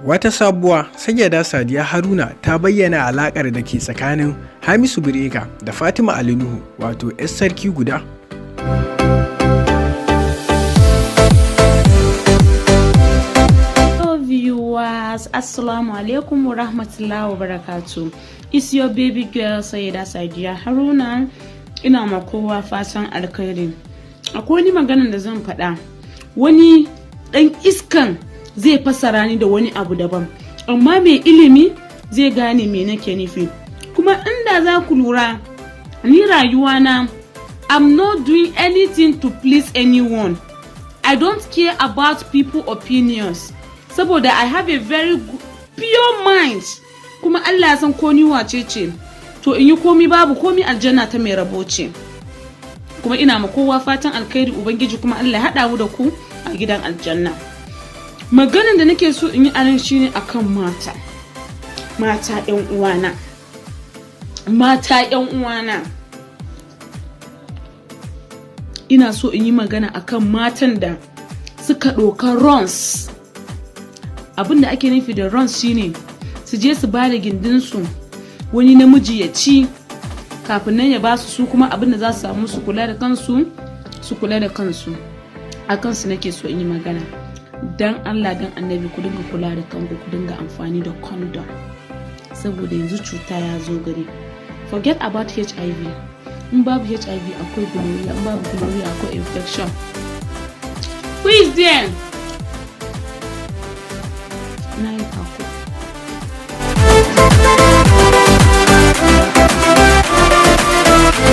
Wata sabuwa Sayyada Sadiya Haruna ta bayyana alaƙar da ke tsakanin Hamisu Breaker da Fatima Ali Nuhu wato 'yar sarki guda. Viewers, Assalamu alaikum wa rahmatullahi wa barakatuh. It's your baby girl Sayyada Sadiya Haruna. Ina ma kowa fatan alkhairi. Akwai wani maganar da zan faɗa. Wani ɗan iskan zai fasara ni da wani abu daban, amma mai ilimi zai gane me nake nufi. Kuma inda za ku lura, ni rayuwana, I'm not doing anything to please anyone. I don't care about people's opinions. Saboda I have a very pure mind. Kuma Allah ya san ko ni wace ce. To in yi komi babu komi, aljanna ta mai rabo ce. Kuma ina ma kowa fatan alkhairi, ubangiji kuma Allah ya haɗa mu da ku a gidan aljanna. Maganar da nake so in yi anan shine akan mata. Mata ƴan uwana. Mata ƴan uwana. Ina so in yi magana akan matan da suka ɗauka runs. Abin da ake nufi da runs shine su je su bada gindinsu wani namiji ya ci kafin nan ya ba su kuma abin da za su samu su kula da kansu, a kansu nake so in yi magana. Dan Allah dan annabi ku dinga kula da kanku, ku dinga amfani da condom saboda yanzu cuta ya zo gari. Forget about HIV. In babu HIV akwai gonorrhea, in babu gonorrhea akwai infection. Who is there? Na yi